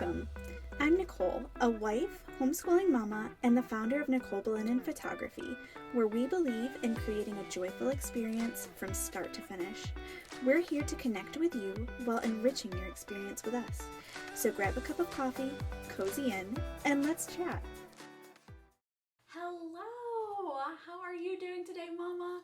Welcome. I'm Nicole, a wife, homeschooling mama, and the founder of Nicole Bielenin Photography, where we believe in creating a joyful experience from start to finish. We're here to connect with you while enriching your experience with us. So grab a cup of coffee, cozy in, and let's chat. Hello! How are you doing today, Mama?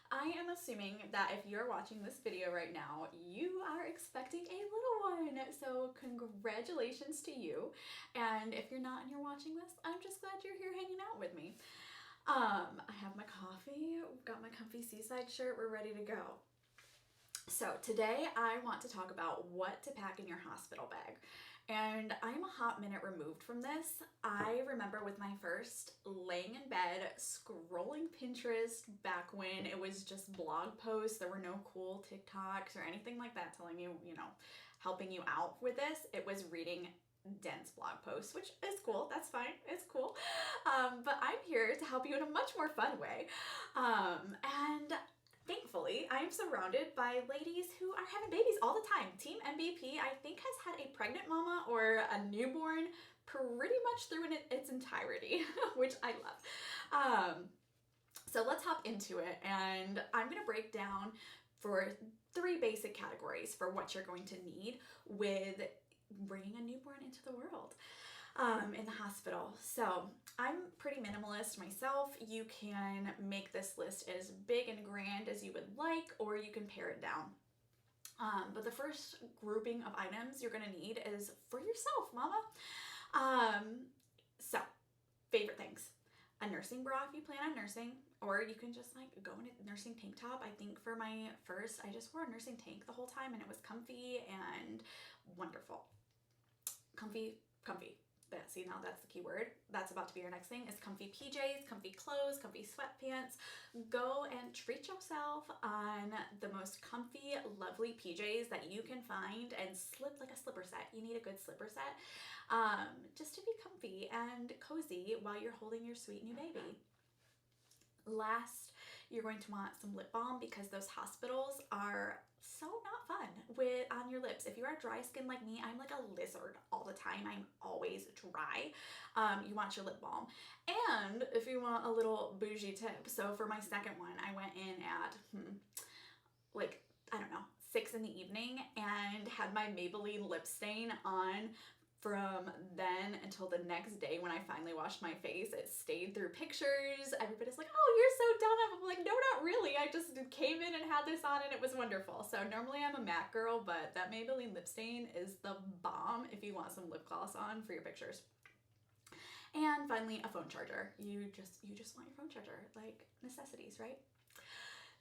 I am assuming that if you're watching this video right now, you are expecting a little one. So congratulations to you. And if you're not and you're watching this, I'm just glad you're here hanging out with me. I have my coffee, got my comfy seaside shirt, we're ready to go. So today I want to talk about what to pack in your hospital bag. And I'm a hot minute removed from this. I remember with my first laying in bed, scrolling Pinterest back when it was just blog posts. There were no cool TikToks or anything like that telling you, helping you out with this. It was reading dense blog posts, which is cool. That's fine. It's cool. But I'm here to help you in a much more fun way. And thankfully, I am surrounded by ladies who are having babies all the time. Team MVP, I think, has had a pregnant mama or a newborn pretty much through its entirety, which I love. So let's hop into it, and I'm going to break down for 3 basic categories for what you're going to need with bringing a newborn into the world. In the hospital. So I'm pretty minimalist myself. You can make this list as big and grand as you would like, or you can pare it down. But the first grouping of items you're gonna need is for yourself, mama. So favorite things. A nursing bra if you plan on nursing, or you can just go in a nursing tank top. I think for my first, I just wore a nursing tank the whole time and it was comfy and wonderful. Comfy. See, now that's the key word. That's about to be your next thing, is comfy PJs, comfy clothes, comfy sweatpants. Go and treat yourself on the most comfy, lovely PJs that you can find, and slip like a slipper set. You need a good slipper set just to be comfy and cozy while you're holding your sweet new baby. Last, you're going to want some lip balm because those hospitals are so not fun on your lips. If you are dry skin like me, I'm like a lizard all the time. I'm always dry. You want your lip balm. And if you want a little bougie tip, so for my second one, I went in at I don't know, 6 in the evening and had my Maybelline lip stain on from then until the next day when I finally washed my face. It stayed through pictures. Everybody's like, oh, you're so done. I'm like, no, not really. I just came in and had this on and it was wonderful. So normally I'm a matte girl, but that Maybelline lip stain is the bomb if you want some lip gloss on for your pictures. And finally, a phone charger. You just want your phone charger, like necessities, right?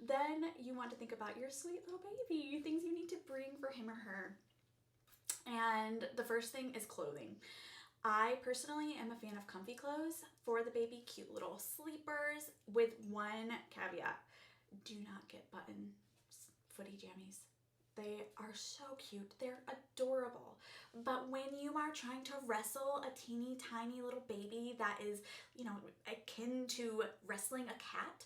Then you want to think about your sweet little baby, things you need to bring for him or her. And the first thing is clothing. I personally am a fan of comfy clothes for the baby, cute little sleepers, with one caveat. Do not get button footy jammies. They are so cute. They're adorable. But when you are trying to wrestle a teeny tiny little baby that is, akin to wrestling a cat,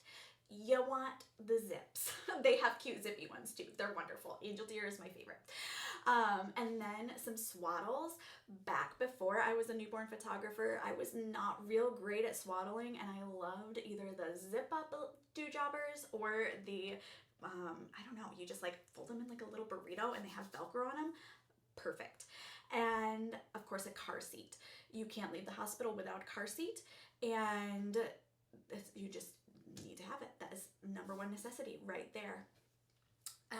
you want the zips. They have cute zippy ones too. They're wonderful. Angel Deer is my favorite. And then some swaddles. Back before I was a newborn photographer, I was not real great at swaddling, and I loved either the zip up do-jobbers or the, I don't know, you just fold them in like a little burrito and they have Velcro on them. Perfect. And of course a car seat. You can't leave the hospital without a car seat, and you just need to have it. That is number one necessity right there.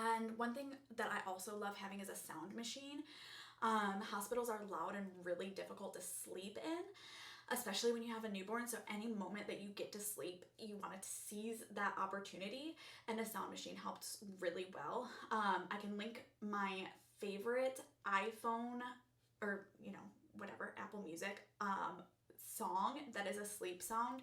And one thing that I also love having is a sound machine. Hospitals are loud and really difficult to sleep in, especially when you have a newborn. So any moment that you get to sleep, you want to seize that opportunity, and a sound machine helps really well. I can link my favorite iPhone or whatever, Apple Music song that is a sleep sound.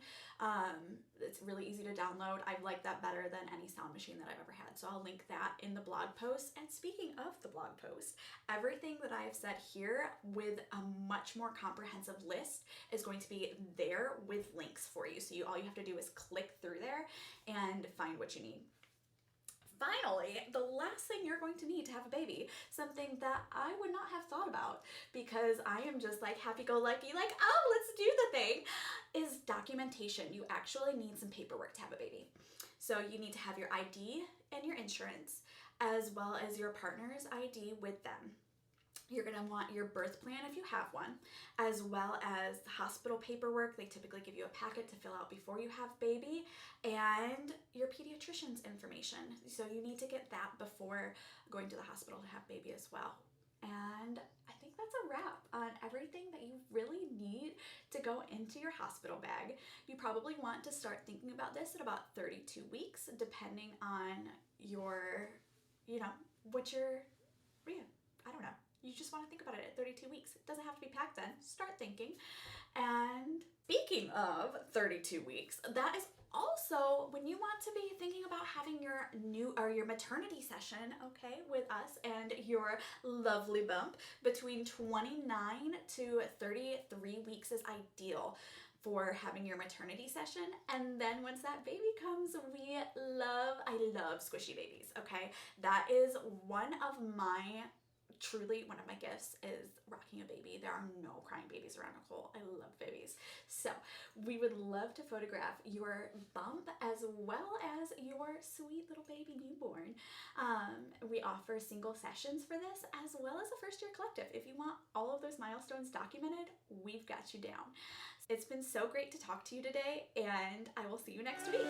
It's really easy to download. I like that better than any sound machine that I've ever had. So I'll link that in the blog post. And speaking of the blog post, everything that I have said here with a much more comprehensive list is going to be there with links for you. So all you have to do is click through there and find what you need. Finally, the last thing you're going to need to have a baby, something that I would not have thought about because I am just like happy-go-lucky, like, oh, let's do the thing, is documentation. You actually need some paperwork to have a baby. So you need to have your ID and your insurance, as well as your partner's ID with them. You're going to want your birth plan if you have one, as well as the hospital paperwork. They typically give you a packet to fill out before you have baby, and your pediatrician's information. So you need to get that before going to the hospital to have baby as well. And I think that's a wrap on everything that you really need to go into your hospital bag. You probably want to start thinking about this at about 32 weeks, depending on your, I don't know. You just want to think about it at 32 weeks. It doesn't have to be packed then. Start thinking. And speaking of 32 weeks, that is also when you want to be thinking about having your maternity session, okay, with us and your lovely bump. Between 29 to 33 weeks is ideal for having your maternity session. And then once that baby comes, I love squishy babies, okay? That is truly one of my gifts is rocking a baby. There are no crying babies around Nicole. I love babies. So we would love to photograph your bump as well as your sweet little baby newborn. We offer single sessions for this as well as a first year collective. If you want all of those milestones documented, we've got you down. It's been so great to talk to you today, and I will see you next week.